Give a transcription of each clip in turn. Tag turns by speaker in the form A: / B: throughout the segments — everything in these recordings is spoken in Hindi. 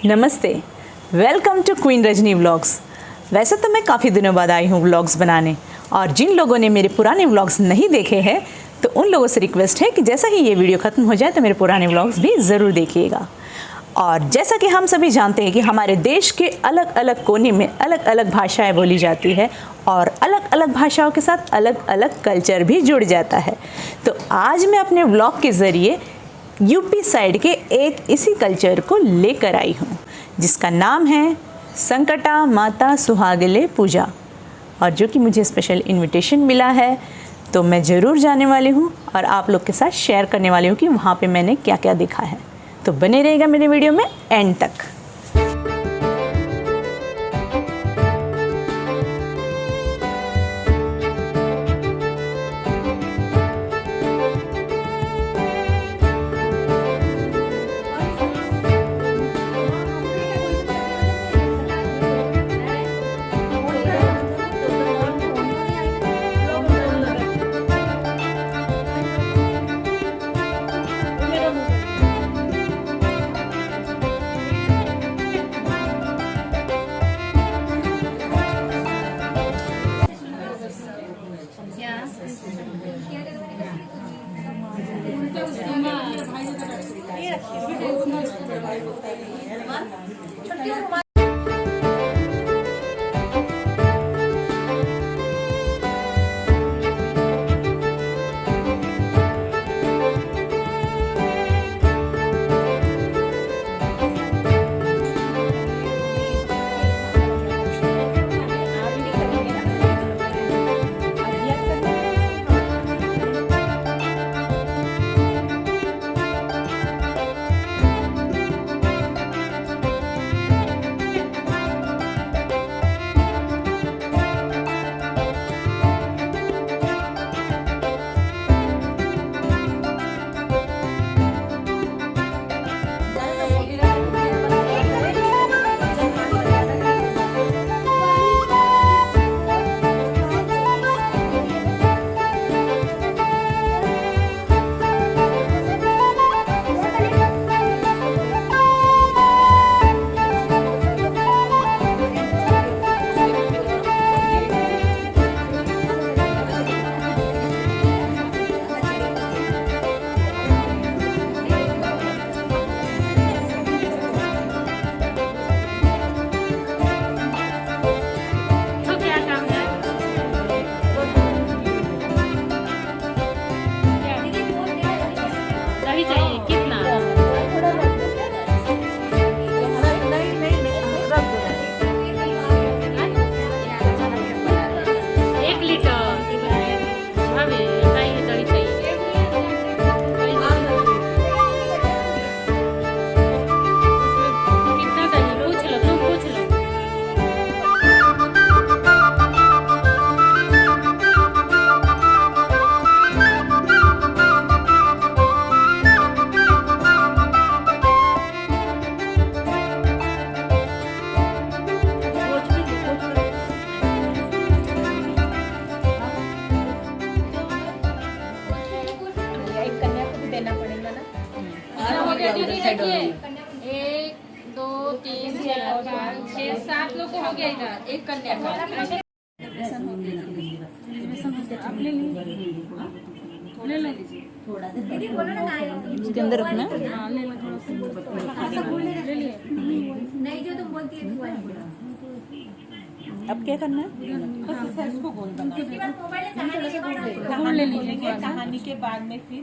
A: नमस्ते, welcome to queen Rajni vlogs. वैसे तो मैं काफ़ी दिनों बाद आई हूँ व्लॉग्स बनाने, और जिन लोगों ने मेरे पुराने व्लॉग्स नहीं देखे हैं तो उन लोगों से रिक्वेस्ट है कि जैसा ही ये वीडियो ख़त्म हो जाए तो मेरे पुराने व्लॉग्स भी ज़रूर देखिएगा। और जैसा कि हम सभी जानते हैं कि हमारे देश के अलग अलग कोने में अलग अलग भाषाएं बोली जाती है और अलग अलग भाषाओं के साथ अलग अलग कल्चर भी जुड़ जाता है। तो आज मैं अपने व्लॉग के ज़रिए यूपी साइड के एक इसी कल्चर को लेकर आई हूँ, जिसका नाम है संकटा माता सुहागिले पूजा, और जो कि मुझे स्पेशल इनविटेशन मिला है तो मैं ज़रूर जाने वाली हूँ और आप लोग के साथ शेयर करने वाली हूँ कि वहाँ पे मैंने क्या क्या देखा है। तो बने रहेगा मेरे वीडियो में एंड तक।
B: एक दो तीन चार पाँच छः सात लोग हो गया इधर, एक कन्या का। ले लीजिए थोड़ा सा,
A: इसके अंदर रखना।
B: हाँ ले लो थोड़ा सा, ले लिए।
C: नहीं जो तुम बोलती है
A: अब क्या करना है?
D: बस इसको गोल बना
B: गोल ले लीजिए।
D: कहानी के बाद में फिर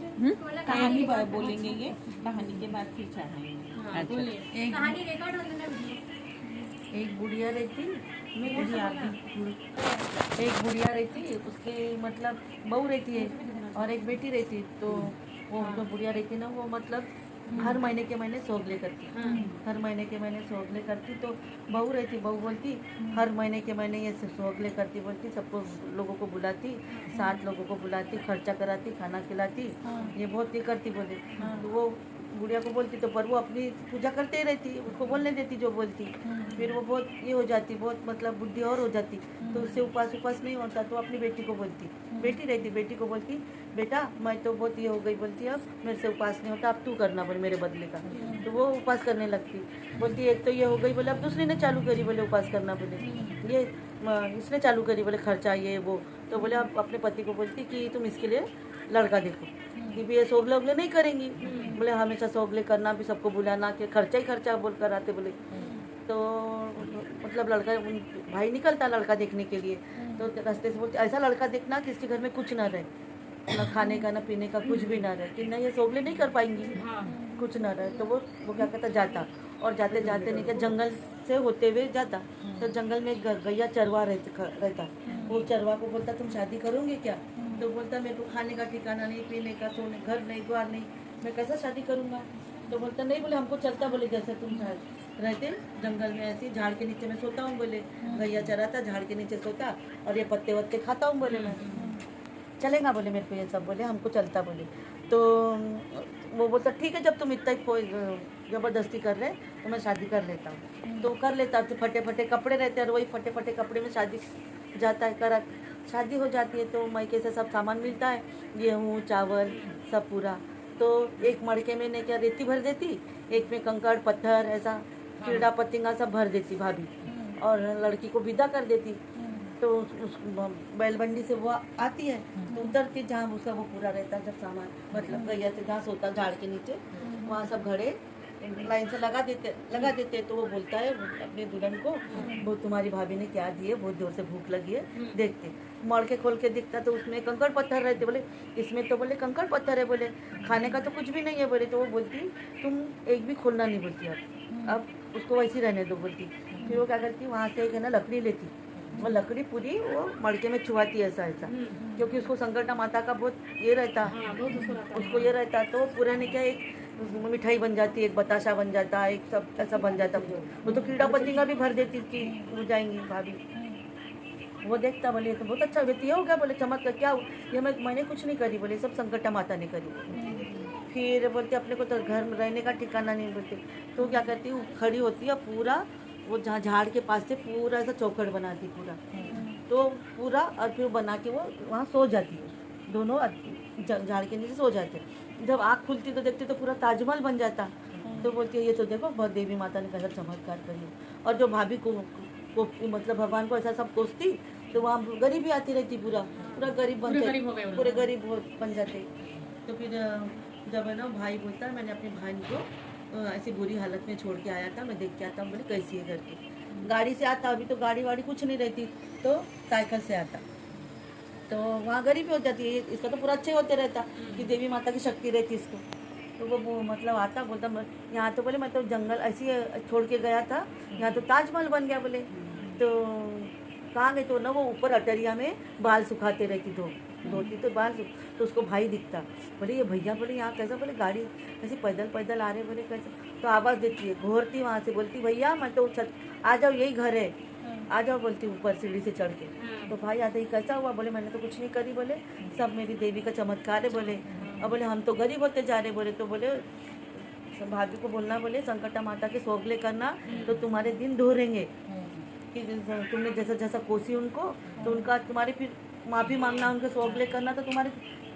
D: कहानी बोलेंगे, ये कहानी के बाद फिर चढ़ाएंगे।
B: हाँ बोलिए।
C: कहानी रिकॉर्ड होने लगी।
D: एक बुढ़िया रहती, एक बुढ़िया रहती, उसके मतलब बहू रहती है और एक बेटी रहती। तो वो जो बुढ़िया रहती ना, वो मतलब हर महीने के महीने सोगले करती, हर महीने के महीने सोगले करती। तो बहू रहती, बहू बोलती हर महीने के महीने ये सोगले करती बोलती, सबको लोगों को बुलाती, 7 लोगों को बुलाती, खर्चा कराती, खाना खिलाती, ये बहुत ही करती बोले। तो वो गुड़िया को बोलती तो पर वो अपनी पूजा करते ही रहती, उसको बोलने देती जो बोलती। फिर वो बहुत ये हो जाती, बहुत मतलब बुद्धि और हो जाती, तो उससे उपास नहीं होता, तो अपनी बेटी को बोलती, बेटी रहती, बेटी को बोलती बेटा मैं तो बहुत ये हो गई, बोलती अब मेरे से उपास नहीं होता, अब तू करना बोले मेरे बदले का। तो वो उपास करने लगती, बोलती एक तो ये हो गई बोले, अब दूसरी ने चालू करी बोले उपास करना, बोले ये इसने चालू करी बोले खर्चा ये वो। तो बोले अब अपने पति को बोलती कि तुम इसके लिए लड़का देखो, कि भी ये सोगले वोगले नहीं करेंगी, बोले हमेशा सोगले करना भी सबको बुलाना कि खर्चा ही खर्चा बोल कर आते बोले। तो मतलब लड़का भाई निकलता लड़का देखने के लिए, तो रास्ते से बोलते ऐसा लड़का देखना कि इसके घर में कुछ ना रहे, ना खाने का ना पीने का कुछ भी ना रहे, कि नहीं ये सोगले नहीं कर पाएंगी, कुछ ना रहे। तो वो क्या कहता जाता, और जाते जाते नहीं क्या जंगल से होते हुए जाता, तो जंगल में गैया चरवा रहता, वो चरवा को बोलता तुम शादी करोगे क्या? तो बोलता मेरे को खाने का ठिकाना नहीं, पीने का, सोने घर नहीं, द्वार नहीं, मैं कैसा शादी करूँगा? तो बोलता नहीं, बोले हमको चलता, बोले जैसे तुम रहते जंगल में ऐसे झाड़ के नीचे मैं सोता हूँ, बोले गैया चराता झाड़ के नीचे सोता और ये पत्ते वत्ते खाता हूँ, बोले मैं चलेगा, बोले मेरे को ये सब, बोले हमको चलता, बोले। तो वो बोलता ठीक है जब तुम इतना ही ज़बरदस्ती कर रहे तो मैं शादी कर लेता हूँ। तो कर लेता, तो फटे फटे कपड़े रहते हैं और वही फटे फटे कपड़े में शादी जाता है, करा शादी हो जाती है। तो मायके से सब सामान मिलता है, गेहूँ चावल सब पूरा। तो एक मड़के में ने क्या रेती भर देती, एक में कंकड़ पत्थर ऐसा कीड़ा पतिंगा सब भर देती भाभी, और लड़की को विदा कर देती। तो उस बैलबंडी से वो आती है, तो उतरती जहाँ उसका वो पूरा रहता है जब सामान, मतलब गैया से घास होता झाड़ के नीचे, वहाँ सब घड़े लाइन से लगा देते। तो वो बोलता है अपने दुल्हन को, वो तुम्हारी भाभी ने क्या दिए, बहुत जोर से भूख लगी है, देखते। मड़ के खोल के दिखता तो उसमें कंकड़ पत्थर रहते, बोले इसमें तो बोले कंकड़ पत्थर है, बोले खाने का तो कुछ भी नहीं है, बोले। तो वो बोलती तुम एक भी खोलना नहीं, बोलती अब उसको वैसी रहने दो, बोलती। फिर वो क्या करती, वहाँ से एक है ना लकड़ी लेती, वो लकड़ी पूरी वो मड़के में छुआती ऐसा, क्योंकि उसको संकटा माता का बहुत ये रहता, उसको ये रहता। तो पूरा ने क्या एक मिठाई बन जाती, एक बताशा बन जाता, एक सब ऐसा बन जाता। वो तो कीड़ा पतिंगा भी भर देती कि हो जाएंगी भाभी। वो देखता, बोले तो बहुत अच्छा व्यक्ति हो गया, बोले चमक कर क्या ये मैंने कुछ नहीं करी, बोले सब संकटा माता ने करी। फिर बोलते अपने को तो घर में रहने का ठिकाना नहीं, बोलते। तो क्या करती हूँ, खड़ी होती है पूरा वो जहाँ झाड़ के पास से पूरा ऐसा चौखट बनाती पूरा, तो पूरा और फिर बना के वो वहाँ सो जाती है, दोनों झाड़ के नीचे सो जाते। जब आँख खुलती तो देखते तो पूरा ताजमहल बन जाता। तो बोलती है ये तो देखो बहुत देवी माता ने कैसा चमत्कार करी। और जो भाभी को मतलब भगवान को ऐसा सब कोसती, तो वहाँ गरीबी आती रहती, पूरा गरीब बन जाते, पूरे गरीब बन जाते। तो फिर जब है ना भाई बोलता है मैंने अपनी बहन को ऐसी बुरी हालत में छोड़ के आया था, मैं देख के आता हूँ, बोले कैसी है करके। गाड़ी से आता, अभी तो गाड़ी वाड़ी कुछ नहीं रहती, तो साइकिल से आता। तो वहाँ गरीबी हो जाती है, इसका तो पूरा अच्छे होते रहता कि देवी माता की शक्ति रहती इसको। तो वो मतलब आता, बोलता यहाँ तो बोले मैं तो जंगल ऐसे छोड़ के गया था, यहाँ तो ताजमहल बन गया, बोले। तो कहाँ गए? तो ना वो ऊपर अटरिया में बाल सुखाते रहती, धोती तो बाल तो उसको भाई दिखता, बोले ये भैया, बोले यहाँ कैसा, बोले गाड़ी ऐसे पैदल आ रहे, बोले कैसे। तो आवाज़ देती है, घोरती वहाँ से, बोलती भैया मैं तो छत आ जाओ, यही घर है, आ जाओ, बोलती ऊपर सीढ़ी से चढ़ के। तो भाई आते ही कैसा हुआ, बोले मैंने तो कुछ नहीं करी, बोले सब मेरी देवी का चमत्कार है, बोले। और बोले हम तो गरीब होते जा रहे, बोले। तो बोले भाभी को बोलना, बोले संकटा माता के सोगले करना तो तुम्हारे दिन ढोरेंगे, कि तुमने जैसा जैसा कोसी उनको, तो उनका तुम्हारे फिर माफ़ी मांगना, उनके सोगले करना, तो तुम्हारे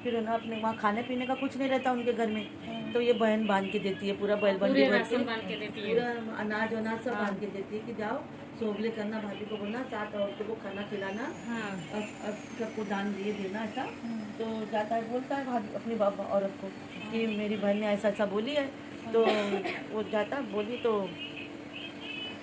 D: फिर है ना अपने वहाँ खाने पीने का कुछ नहीं रहता उनके घर में। तो ये बहन बांध के देती है, पूरा बैलबंडी भर के पूरा अनाज वनाज सब बांध के देती है कि जाओ सोगले करना, भाभी को बोलना 7 औरतों को खाना खिलाना, और सबको दान दिए देना ऐसा। तो जाता है, बोलता है भाभी अपनी बाबा औरत को कि मेरी बहन ने ऐसा ऐसा बोली है। तो वो जाता बोली, तो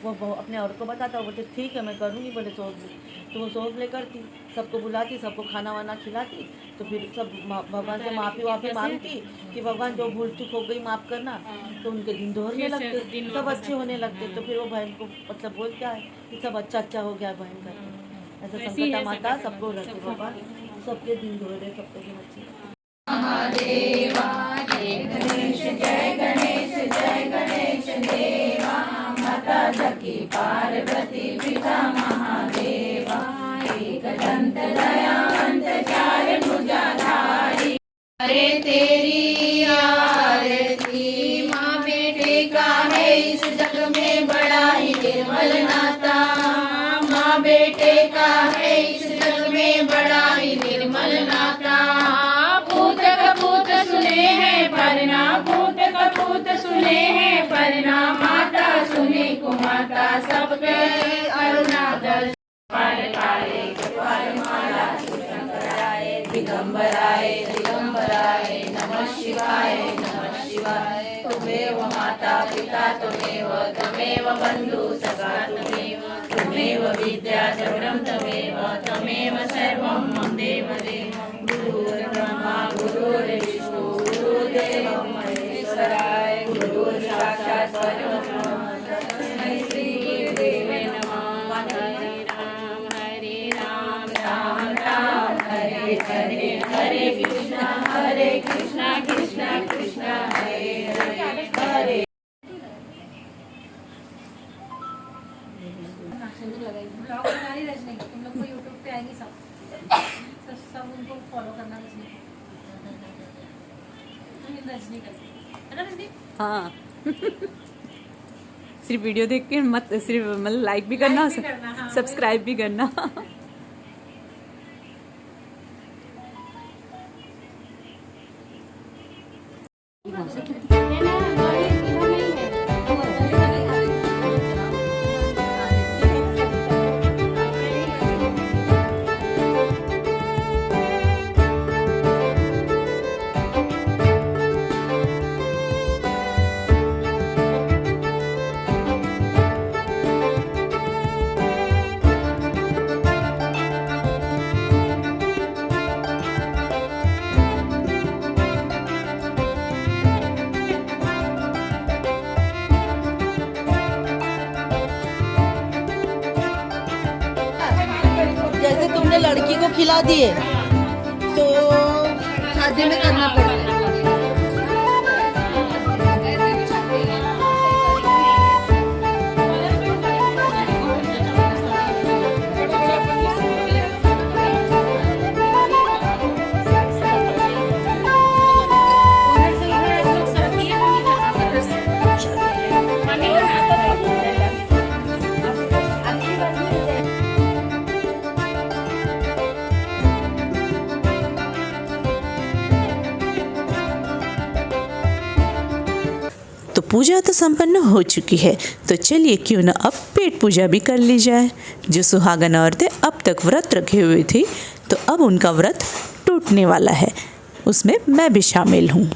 D: वो अपने औरत को बताता, बोलते ठीक है मैं करूँगी, बोले सोगले। तो वो सोगले करती, सबको बुलाती, सबको खाना वाना खिलाती। तो फिर सब भगवान से माफ़ी मांगती कि भगवान जो भूल चूक हो गई माफ़ करना। तो उनके दिन दोहरने लगते, सब अच्छे होने लगते। तो फिर वो बहन को मतलब बोलता है कि सब अच्छा हो गया बहन का। ऐसा संकटा माता सबको रखे, भगवान सबके दिन दोहरे, सबके दिन अच्छे।
E: महादेवा जय गणेश जय गणेश जय गणेश देवा, माता जकी पार्वती पिता महादेवा, एक दंत दयावंत चार भुजाधारी, अरे तेरी आरती निर्मल नाता, माँ बेटे का है इस जग में बड़ा ही निर्मल नाता। पूत कपूत सुने हैं परना, पूत कपूत सुने हैं परना, माता सुने कुमाता सबके अरुणादल। दिगंबराय दिगंबराय नमः शिवाय नमः शिवाय। त्वमेव माता पिता त्वमेव, त्वमेव बन्धु सखा त्वमेव, त्वमेव विद्या जगदं त्वमेव, त्वमेव सर्वं मम देव देव। गुरुर्ब्रह्मा गुरुर्विष्णु गुरुर्देवो महेश्वराय, गुरुः साक्षात् परब्रह्म तस्मै श्री गुरुदेवे नमः। हरे राम राम राम हरे हरे, हरे कृष्णा कृष्णा कृष्णा हरे हरे हरे।
C: ब्लॉग बना रही रजनी, तुम लोग को यूट्यूब पे आएगी सब उनको फॉलो करना रजनी करती है ना रजनी।
A: हाँ सिर्फ वीडियो देख के मत, सिर्फ मतलब लाइक भी करना,
C: Like भी करना, हाँ,
A: सब्सक्राइब भी करना।
D: जैसे तुमने लड़की को खिला दिए तो शादी में करना पड़ता है।
A: तो पूजा तो संपन्न हो चुकी है, तो चलिए क्यों ना अब पेट पूजा भी कर ली जाए। जो सुहागन औरतें अब तक व्रत रखे हुए थी, तो अब उनका व्रत टूटने वाला है, उसमें मैं भी शामिल हूँ।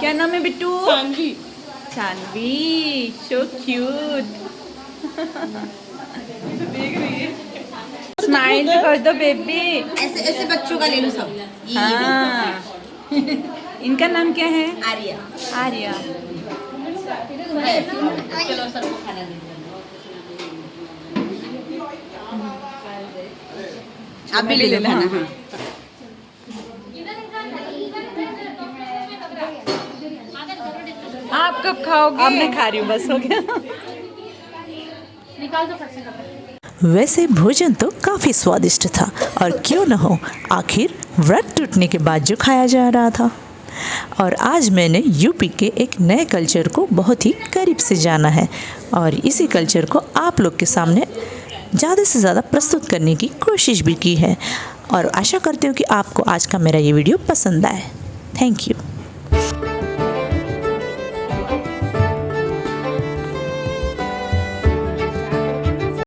A: क्या नाम है Bittu? Chandvi. Chandvi, so cute. Smile कर दो बेबी।
C: ऐसे ऐसे बच्चों का ले लो सब।
A: हाँ। इनका नाम क्या है?
C: आर्या।
A: आर्या।
C: चलो सबको खाना दे।
A: आप भी ले लेना। हाँ। आप कब खाओगे? अब मैं खा रही हूँ, बस हो गया।
C: निकाल दो फट से।
A: वैसे भोजन तो काफ़ी स्वादिष्ट था, और क्यों न हो, आखिर व्रत टूटने के बाद जो खाया जा रहा था। और आज मैंने यूपी के एक नए कल्चर को बहुत ही करीब से जाना है, और इसी कल्चर को आप लोग के सामने ज़्यादा से ज़्यादा प्रस्तुत करने की कोशिश भी की है। और आशा करती हूँ कि आपको आज का मेरा ये वीडियो पसंद आए। Thank you.